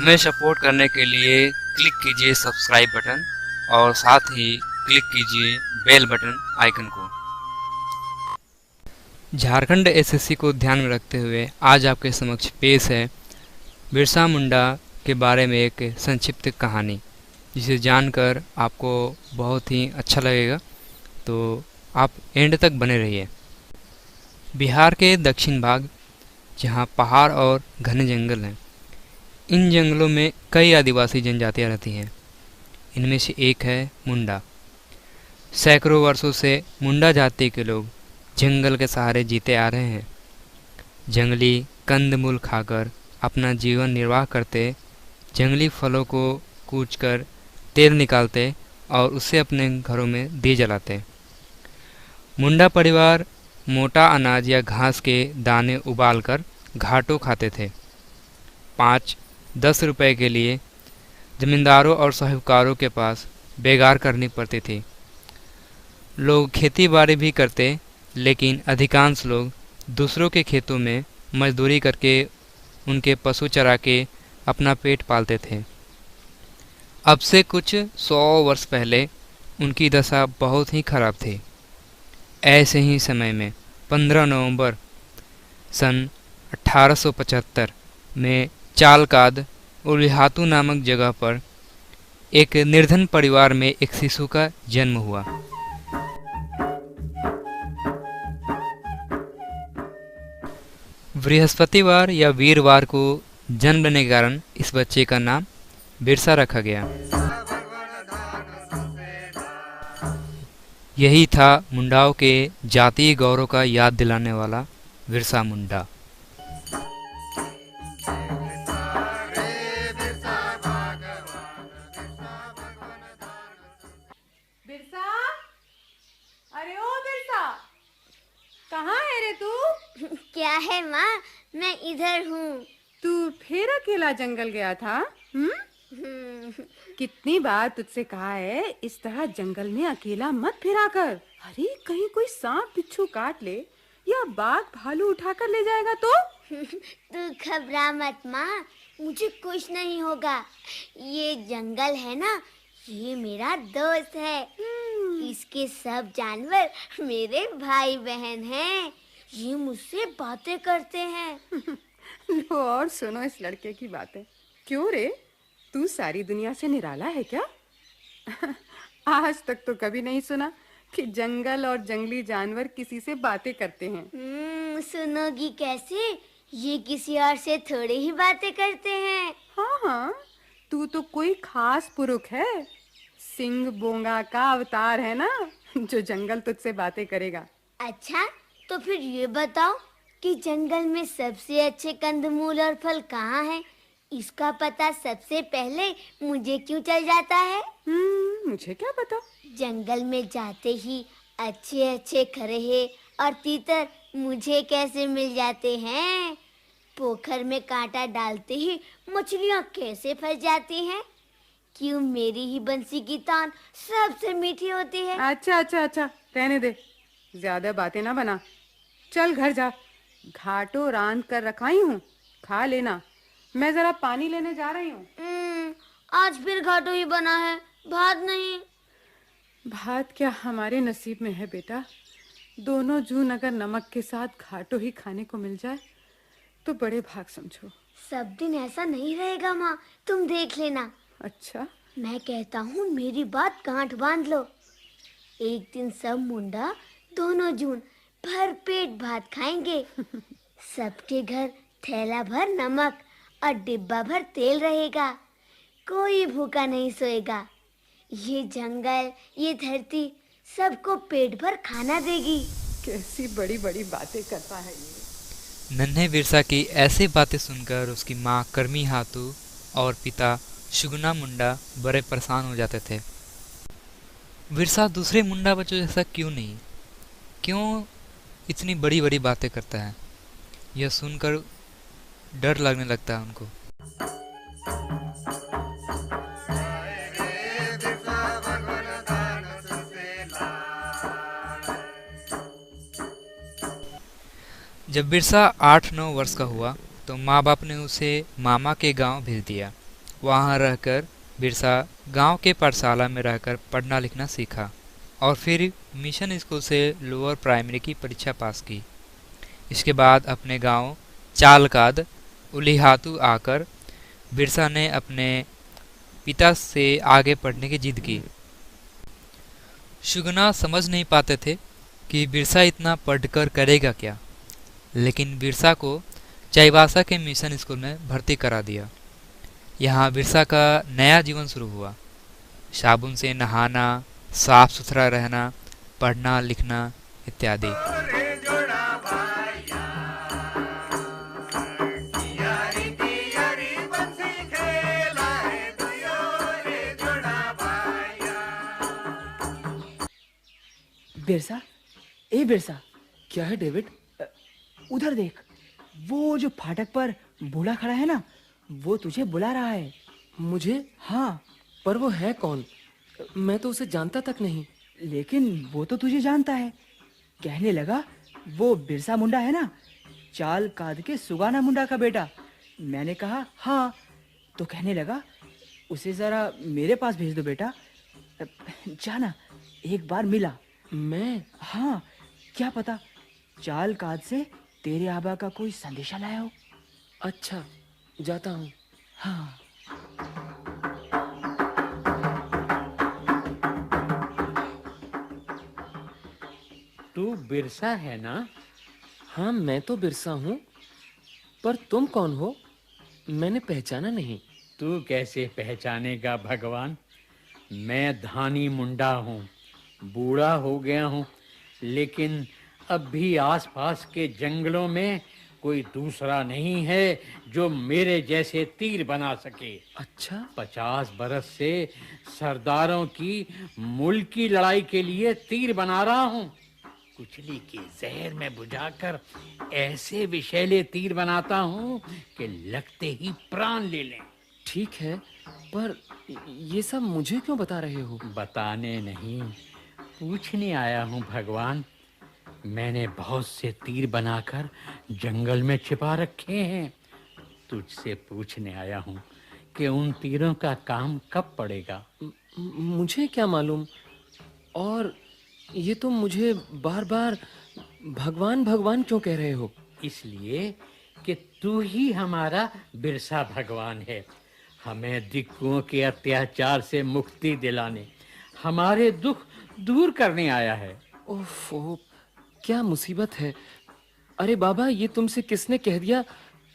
हमें सपोर्ट करने के लिए क्लिक कीजिए सब्सक्राइब बटन और साथ ही क्लिक कीजिए बेल बटन आइकन को। झारखंड एसएससी को ध्यान में रखते हुए आज आपके समक्ष पेश है बिरसा मुंडा के बारे में एक संक्षिप्त कहानी, जिसे जानकर आपको बहुत ही अच्छा लगेगा, तो आप एंड तक बने रहिए। बिहार के दक्षिण भाग, जहाँ पहाड़ और घने जंगल हैं, इन जंगलों में कई आदिवासी जनजातियाँ रहती हैं। इनमें से एक है मुंडा। सैकड़ों वर्षों से मुंडा जाति के लोग जंगल के सहारे जीते आ रहे हैं। जंगली कंदमूल खाकर अपना जीवन निर्वाह करते, जंगली फलों को कूचकर तेल निकालते और उसे अपने घरों में दिए जलाते। मुंडा परिवार मोटा अनाज या घास के दाने उबालकर घाटों खाते थे। 5-10 रुपए के लिए जमींदारों और साहूकारों के पास बेगार करनी पड़ती थी। लोग खेती बाड़ी भी करते, लेकिन अधिकांश लोग दूसरों के खेतों में मजदूरी करके उनके पशु चरा के अपना पेट पालते थे। अब से कुछ 100 वर्ष पहले उनकी दशा बहुत ही खराब थी। ऐसे ही समय में 15 नवंबर सन 1875 में चालकाद उलिहातू नामक जगह पर एक निर्धन परिवार में एक शिशु का जन्म हुआ। बृहस्पतिवार या वीरवार को जन्म लेने के कारण इस बच्चे का नाम बिरसा रखा गया। यही था मुंडाओं के जातीय गौरव का याद दिलाने वाला बिरसा मुंडा। बिरसा, अरे ओ बिरसा, कहाँ है रे तू? क्या है माँ, मैं इधर हूँ। तू फिर अकेला जंगल गया था? कितनी बार तुझसे कहा है इस तरह जंगल में अकेला मत फिरा कर। अरे कहीं कोई सांप बिच्छू काट ले या बाघ भालू उठाकर ले जाएगा तो? तू घबरा मत माँ, मुझे कुछ नहीं होगा। ये जंगल है ना, ये मेरा दोस्त है। इसके सब जानवर मेरे भाई बहन हैं। ये मुझसे बातें करते हैं। लो और सुनो इस लड़के की बातें। क्यों रे, तू सारी दुनिया से निराला है क्या? आज तक तो कभी नहीं सुना कि जंगल और जंगली जानवर किसी से बातें करते हैं। सुनोगी कैसे? ये किसी और से थोड़ी ही बातें करते हैं। हाँ हाँ, तू तो कोई खास पुरुष है। सिंह बोंगा का अवतार है ना, जो जंगल तुझसे बातें करेगा। अच्छा, तो फिर ये बताओ कि जंगल में सबसे अच्छे कंदमूल और फल कहाँ हैं? इसका पता सबसे पहले मुझे क्यों चल जाता है? मुझे क्या पता। जंगल में जाते ही अच्छे अच्छे खरहे और तीतर मुझे कैसे मिल जाते हैं? पोखर में कांटा डालते ही मछलियाँ कैसे फंस जाती हैं? क्यों मेरी ही बंसी की तान सबसे मीठी होती है? अच्छा, रहने दे, ज्यादा बातें ना बना। चल घर जा, घाटो रांध कर रखाई हूँ, खा लेना। मैं जरा पानी लेने जा रही हूँ। आज फिर घाटो ही बना है, भात नहीं। भात क्या हमारे नसीब में है बेटा? दोनों जून अगर नमक के साथ घाटो ही खाने को मिल जाए तो बड़े भाग समझो। सब दिन ऐसा नहीं रहेगा माँ, तुम देख लेना। अच्छा, मैं कहता हूँ मेरी बात गांठ बांध लो। एक दिन सब मुंडा दोनों जून भर पेट भात खाएंगे। सबके घर थैला भर नमक और डिब्बा भर तेल रहेगा। कोई भूखा नहीं सोएगा। ये जंगल, ये धरती सबको पेट भर खाना देगी। कैसी बड़ी बड़ी बातें करता है ये। नन्हे बिरसा की ऐसी बातें सुनकर उसकी माँ कर्मी हाथू और पिता शुगना मुंडा बड़े परेशान हो जाते थे। बिरसा दूसरे मुंडा बच्चों जैसा क्यों नहीं, क्यों इतनी बड़ी बड़ी बातें करता है? यह सुनकर डर लगने लगता है उनको। जब बिरसा 8-9 वर्ष का हुआ तो माँ बाप ने उसे मामा के गांव भेज दिया। वहाँ रहकर बिरसा गांव के पाठशाला में रहकर पढ़ना लिखना सीखा और फिर मिशन स्कूल से लोअर प्राइमरी की परीक्षा पास की। इसके बाद अपने गांव चालकाद उलिहातू आकर बिरसा ने अपने पिता से आगे पढ़ने की जिद की। सुगना समझ नहीं पाते थे कि बिरसा इतना पढ़कर करेगा क्या, लेकिन बिरसा को चाईबासा के मिशन स्कूल में भर्ती करा दिया। यहाँ बिरसा का नया जीवन शुरू हुआ। साबुन से नहाना, साफ सुथरा रहना, पढ़ना लिखना इत्यादि। बिरसा, ए बिरसा। क्या है डेविड? उधर देख, वो जो फाटक पर बूढ़ा खड़ा है ना, वो तुझे बुला रहा है। मुझे? हाँ। पर वो है कौन? मैं तो उसे जानता तक नहीं। लेकिन वो तो तुझे जानता है। कहने लगा वो बिरसा मुंडा है ना, चाल काद के सुगाना मुंडा का बेटा। मैंने कहा हाँ, तो कहने लगा उसे जरा मेरे पास भेज दो बेटा। जाना, एक बार मिला। मैं? हाँ, क्या पता चाल काद से तेरे आबा का कोई संदेशा लाया हो। अच्छा, जाता हूँ। हाँ। तू बिरसा है ना? हाँ, मैं तो बिरसा हूँ, पर तुम कौन हो? मैंने पहचाना नहीं। तू कैसे पहचानेगा भगवान? मैं धानी मुंडा हूँ, बूढ़ा हो गया हूँ, लेकिन अब भी आसपास के जंगलों में कोई दूसरा नहीं है जो मेरे जैसे तीर बना सके। अच्छा? 50 बरस से सरदारों की मुल्क की लड़ाई के लिए तीर बना रहा हूँ। कुचली के जहर में बुझाकर ऐसे विषैले तीर बनाता हूँ कि लगते ही प्राण ले लें। ठीक है, पर ये सब मुझे क्यों बता रहे हो? बताने नहीं, पूछने आया हूँ भगवान। मैंने बहुत से तीर बनाकर जंगल में छिपा रखे हैं। तुझसे पूछने आया हूँ कि उन तीरों का काम कब पड़ेगा। मुझे क्या मालूम? और ये तुम मुझे बार-बार भगवान भगवान क्यों कह रहे हो? इसलिए कि तू ही हमारा बिरसा भगवान है, हमें दिक्कुओं के अत्याचार से मुक्ति दिलाने, हमारे दुख दूर करने आया है। ओफो, क्या मुसीबत है। अरे बाबा, ये तुमसे किसने कह दिया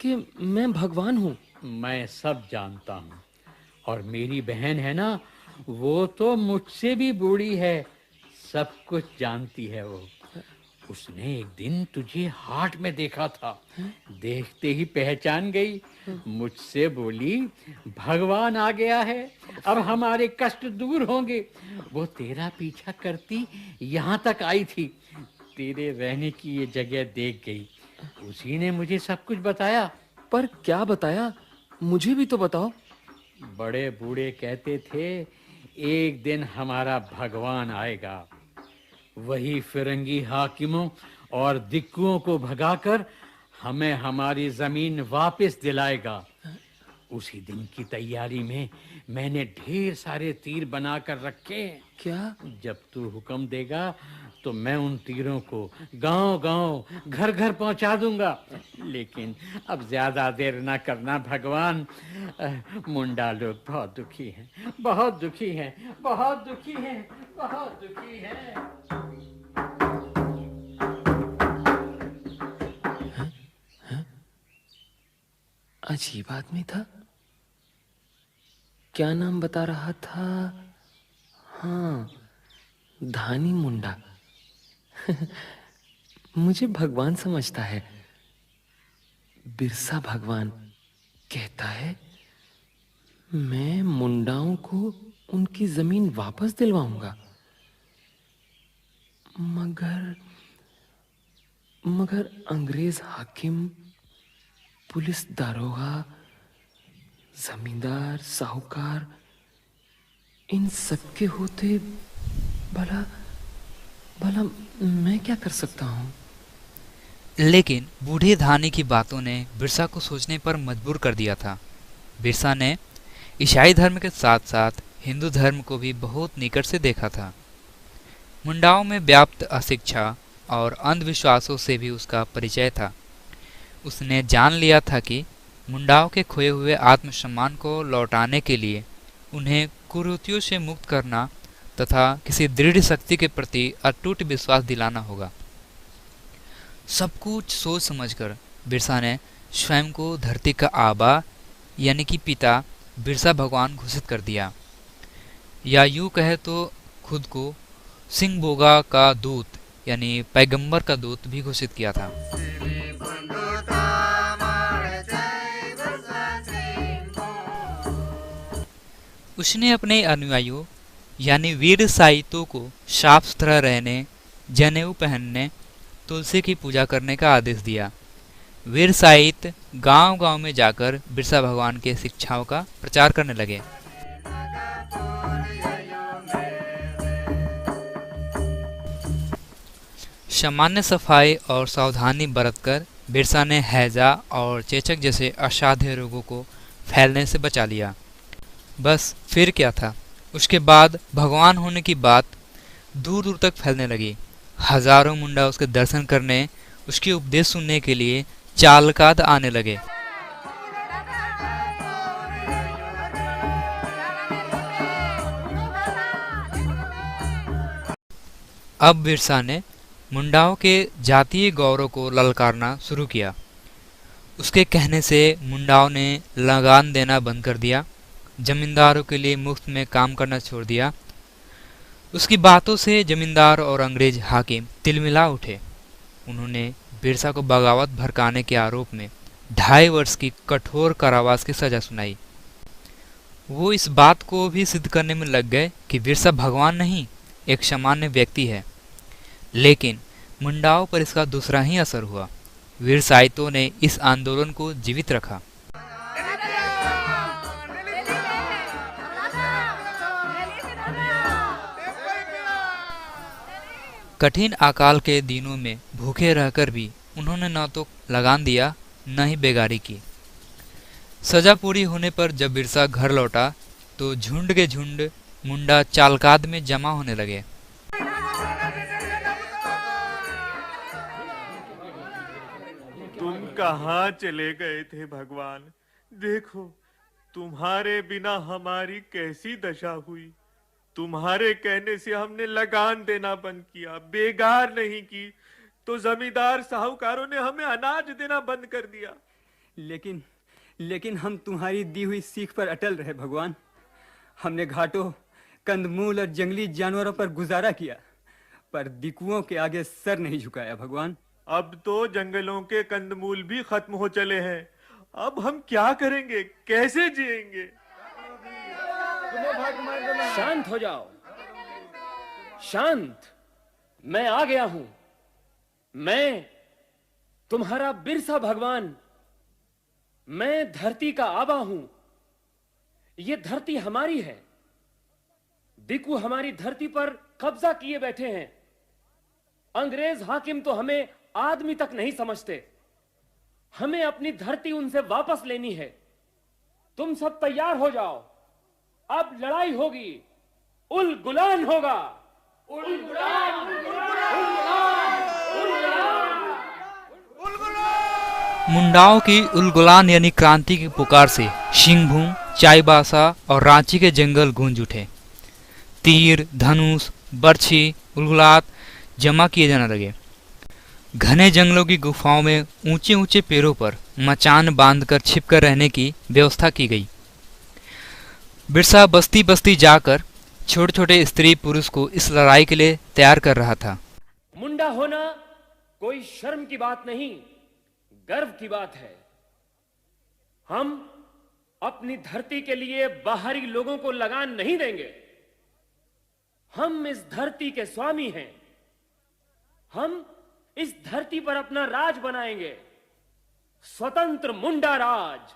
कि मैं भगवान हूँ? मैं सब जानता हूँ, और मेरी बहन है ना, वो तो मुझसे भी बूढ़ी है, सब कुछ जानती है वो। उसने एक दिन तुझे हाट में देखा था, देखते ही पहचान गई। मुझसे बोली, भगवान आ गया है, अब हमारे कष्ट दूर होंगे। वो तेरा पीछा करती यहाँ तक आई थी, तेरे रहने की ये जगह देख गई। उसी ने मुझे सब कुछ बताया। पर क्या बताया? मुझे भी तो बताओ। बड़े बूढ़े कहते थे एक दिन हमारा भगवान आएगा, वही फिरंगी हाकिमों और दिक्कुओं को भगाकर हमें हमारी जमीन वापस दिलाएगा। उसी दिन की तैयारी में मैंने ढेर सारे तीर बनाकर रखे हैं। क्या? जब तू हुक्म देगा तो मैं उन तीरों को गांव-गांव, घर-घर पहुंचा दूंगा। लेकिन अब ज्यादा देर ना करना भगवान, मुंडा लोग बहुत दुखी हैं, बहुत दुखी हैं, बहुत दुखी हैं, बहुत दुखी हैं। अजीब आदमी था। क्या नाम बता रहा था? हाँ, धानी मुंडा। मुझे भगवान समझता है। बिरसा भगवान कहता है मैं मुंडाओं को उनकी जमीन वापस दिलवाऊंगा। मगर अंग्रेज हाकिम, पुलिस दारोगा, जमींदार, साहूकार, इन सब के होते भला मैं क्या कर सकता हूँ? लेकिन बूढ़े धानी की बातों ने बिरसा को सोचने पर मजबूर कर दिया था। बिरसा ने ईसाई धर्म के साथ साथ हिंदू धर्म को भी बहुत निकट से देखा था। मुंडाओं में व्याप्त अशिक्षा और अंधविश्वासों से भी उसका परिचय था। उसने जान लिया था कि मुंडाओं के खोए हुए आत्मसम्मान को लौटाने के लिए उन्हें कुरीतियों से मुक्त करना तथा किसी दृढ़ शक्ति के प्रति अटूट विश्वास दिलाना होगा। सब कुछ सोच समझकर बिरसा ने स्वयं को धरती का आबा यानी कि पिता बिरसा भगवान घोषित कर दिया, या यूं कहे तो खुद को सिंह बोगा का दूत यानी पैगंबर का दूत भी घोषित किया था। उसने अपने अनुयायियों यानी वीर साइतों को साफ सुथरा रहने, जनेऊ पहनने, तुलसी की पूजा करने का आदेश दिया। वीर साहित गांव-गांव में जाकर बिरसा भगवान के शिक्षाओं का प्रचार करने लगे। सामान्य सफाई और सावधानी बरतकर बिरसा ने हैजा और चेचक जैसे असाध्य रोगों को फैलने से बचा लिया। बस फिर क्या था, उसके बाद भगवान होने की बात दूर दूर तक फैलने लगी। हजारों मुंडा उसके दर्शन करने, उसके उपदेश सुनने के लिए चालकाद आने लगे। अब बिरसा ने मुंडाओं के जातीय गौरव को ललकारना शुरू किया। उसके कहने से मुंडाओं ने लगान देना बंद कर दिया, जमींदारों के लिए मुफ्त में काम करना छोड़ दिया। उसकी बातों से जमींदार और अंग्रेज हाकिम तिलमिला उठे। उन्होंने बिरसा को बगावत भड़काने के आरोप में 2.5 वर्ष की कठोर कारावास की सजा सुनाई। वो इस बात को भी सिद्ध करने में लग गए कि बिरसा भगवान नहीं, एक सामान्य व्यक्ति है। लेकिन मुंडाओं पर इसका दूसरा ही असर हुआ। वीर साहित्यों ने इस आंदोलन को जीवित रखा। कठिन अकाल के दिनों में भूखे रहकर भी उन्होंने न तो लगान दिया न ही बेगारी की। सजा पूरी होने पर जब बिरसा घर लौटा तो झुंड के झुंड मुंडा चालकाद में जमा होने लगे। तुम कहाँ चले गए थे भगवान? देखो तुम्हारे बिना हमारी कैसी दशा हुई। तुम्हारे कहने से हमने लगान देना बंद किया, बेगार नहीं की, तो जमींदार साहूकारों ने हमें अनाज देना बंद कर दिया। लेकिन हम तुम्हारी दी हुई सीख पर अटल रहे भगवान। हमने घाटों, कंदमूल और जंगली जानवरों पर गुजारा किया, पर दिकुओं के आगे सर नहीं झुकाया भगवान। अब तो जंगलों के कंदमूल भी खत्म हो चले हैं। अब हम क्या करेंगे, कैसे जिएंगे? शांत हो जाओ, शांत। मैं आ गया हूं। मैं तुम्हारा बिरसा भगवान। मैं धरती का आबा हूं। ये धरती हमारी है। दिकू हमारी धरती पर कब्जा किए बैठे हैं। अंग्रेज हाकिम तो हमें आदमी तक नहीं समझते। हमें अपनी धरती उनसे वापस लेनी है। तुम सब तैयार हो जाओ, अब लड़ाई होगी, उल गुलान होगा। उल गुलान, उल गुलान, उल गुलान। मुंडाओं की उलगुलान यानी क्रांति की पुकार से सिंहभूम, चाईबासा और रांची के जंगल गूंज उठे। तीर, धनुष, बर्छी, उलगुलात जमा किए जाने लगे। घने जंगलों की गुफाओं में ऊंचे ऊंचे पेड़ों पर मचान बांधकर छिपकर रहने की व्यवस्था की गई। बिरसा बस्ती बस्ती जाकर छोटे छोटे स्त्री पुरुष को इस लड़ाई के लिए तैयार कर रहा था। मुंडा होना कोई शर्म की बात नहीं, गर्व की बात है। हम अपनी धरती के लिए बाहरी लोगों को लगान नहीं देंगे। हम इस धरती के स्वामी हैं। हम इस धरती पर अपना राज बनाएंगे, स्वतंत्र मुंडा राज।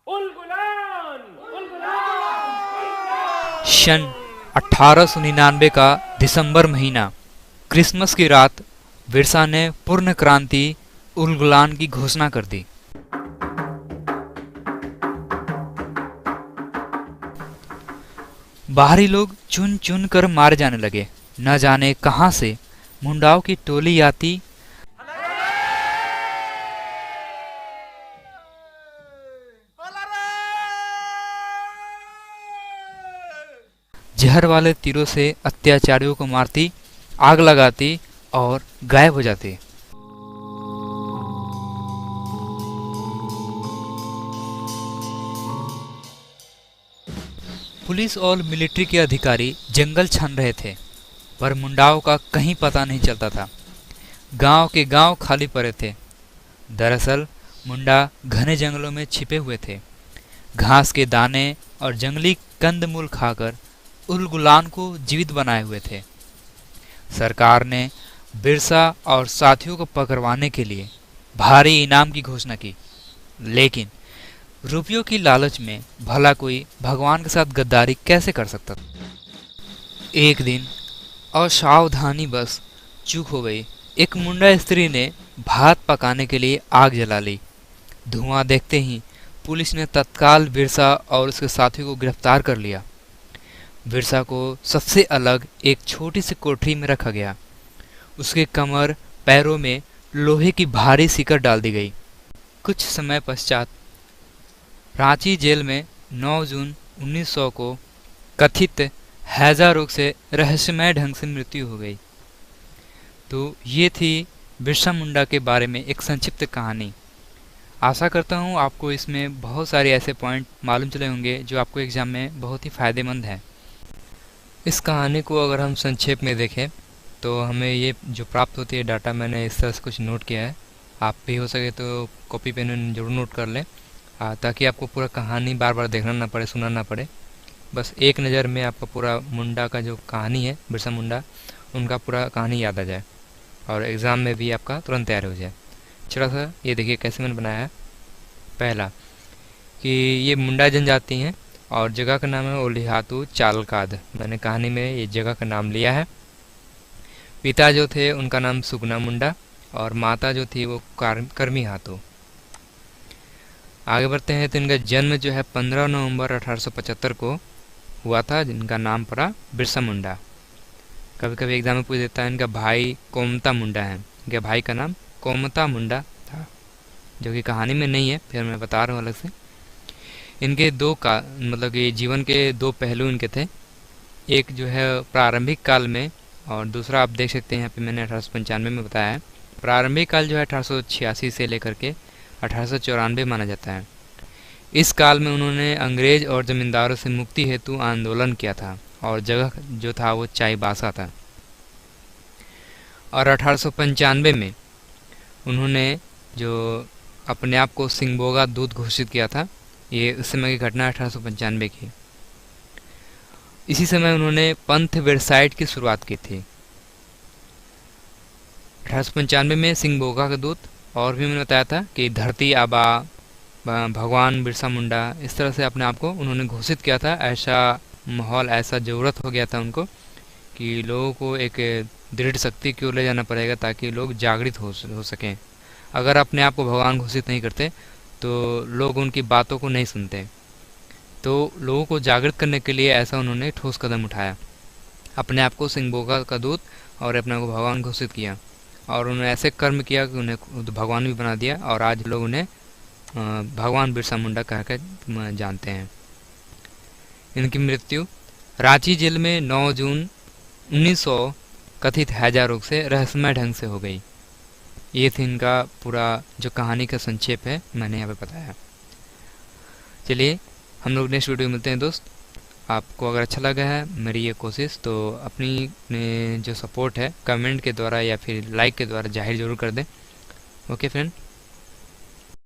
उल गुलान, उल गुलान। सन 1899 का दिसंबर महीना, क्रिसमस की रात, बिरसा ने पूर्ण क्रांति उल गुलान की घोषणा कर दी। बाहरी लोग चुन चुन कर मारे जाने लगे। न जाने कहां से मुंडाओं की टोली आती जहर वाले तीरों से अत्याचारियों को मारती, आग लगाती और गायब हो जाती। पुलिस और मिलिट्री के अधिकारी जंगल छान रहे थे, पर मुंडाओं का कहीं पता नहीं चलता था। गांव के गांव खाली पड़े थे। दरअसल मुंडा घने जंगलों में छिपे हुए थे। घास के दाने और जंगली कंदमूल खाकर उल गुलान को जीवित बनाए हुए थे। सरकार ने बिरसा और साथियों को पकड़वाने के लिए भारी इनाम की घोषणा की, लेकिन रुपयों की लालच में भला कोई भगवान के साथ गद्दारी कैसे कर सकता था। एक दिन असावधानी बस चूक हो गई। एक मुंडा स्त्री ने भात पकाने के लिए आग जला ली। धुआं देखते ही पुलिस ने तत्काल बिरसा और उसके साथियों को गिरफ्तार कर लिया। बिरसा को सबसे अलग एक छोटी सी कोठरी में रखा गया। उसके कमर पैरों में लोहे की भारी सिकड़ डाल दी गई। कुछ समय पश्चात रांची जेल में 9 जून 1900 को कथित हैजा रोग से रहस्यमय ढंग से मृत्यु हो गई। तो ये थी बिरसा मुंडा के बारे में एक संक्षिप्त कहानी। आशा करता हूँ आपको इसमें बहुत सारे ऐसे पॉइंट मालूम चले होंगे जो आपको एग्जाम में बहुत ही फ़ायदेमंद है। इस कहानी को अगर हम संक्षेप में देखें तो हमें ये जो प्राप्त होती है डाटा, मैंने इस तरह से कुछ नोट किया है। आप भी हो सके तो कॉपी पेन जरूर नोट कर लें, ताकि आपको पूरा कहानी बार बार देखना ना पड़े, सुनना ना पड़े। बस एक नज़र में आपका पूरा मुंडा का जो कहानी है, बिरसा मुंडा, उनका पूरा कहानी याद आ जाए और एग्ज़ाम में भी आपका तुरंत तैयार हो जाए। छोटा सा ये देखिए कैसे मैंने बनाया है। पहला कि ये मुंडा जनजाति हैं और जगह का नाम है ओलिहातू चालकाद। मैंने कहानी में ये जगह का नाम लिया है। पिता जो थे उनका नाम सुगना मुंडा और माता जो थी वो कर्मी हाथू। आगे बढ़ते हैं तो इनका जन्म जो है 15 नवंबर 1875 को हुआ था, जिनका नाम पड़ा बिरसा मुंडा। कभी कभी एग्जाम में पूछ देता है इनका भाई कोमता मुंडा है। इनके भाई का नाम कोमता मुंडा था, जो कि कहानी में नहीं है, फिर मैं बता रहा हूँ अलग से। इनके मतलब कि जीवन के 2 पहलू इनके थे। एक जो है प्रारंभिक काल में और दूसरा आप देख सकते हैं यहाँ पे मैंने 1895 में बताया है। प्रारंभिक काल जो है 1886 से लेकर के 1894 माना जाता है। इस काल में उन्होंने अंग्रेज और जमींदारों से मुक्ति हेतु आंदोलन किया था और जगह जो था वो चाईबासा था। और 1895 में उन्होंने जो अपने आप को सिंगबोगा दूत घोषित किया था। ये उस समय की घटना 1895 की। इसी समय उन्होंने पंथ वेबसाइट की शुरुआत की थी। 1895 में सिंगबोगा का दूत, और भी मैंने बताया था कि धरती आबा, भगवान बिरसा मुंडा, इस तरह से अपने आप को उन्होंने घोषित किया था। ऐसा माहौल, ऐसा ज़रूरत हो गया था उनको कि लोगों को एक दृढ़ शक्ति की ओर ले जाना पड़ेगा ताकि लोग जागृत हो सकें। अगर अपने आप को भगवान घोषित नहीं करते तो लोग उनकी बातों को नहीं सुनते। तो लोगों को जागृत करने के लिए ऐसा उन्होंने ठोस कदम उठाया। अपने आप को सिंगबोगा का दूत और अपने आप को भगवान घोषित किया और उन्होंने ऐसे कर्म किया कि उन्हें खुद भगवान भी बना दिया और आज लोग उन्हें भगवान बिरसा मुंडा कहकर जानते हैं। इनकी मृत्यु रांची जेल में 9 जून 1900 कथित हैजा रोग से रहस्यमय ढंग से हो गई। ये थी इनका पूरा जो कहानी का संक्षेप है, मैंने यहाँ पे बताया। चलिए हम लोग नेक्स्ट वीडियो में मिलते हैं दोस्त। आपको अगर अच्छा लगा है मेरी ये कोशिश तो अपनी जो सपोर्ट है कमेंट के द्वारा या फिर लाइक के द्वारा जाहिर ज़रूर कर दें। Okay friend.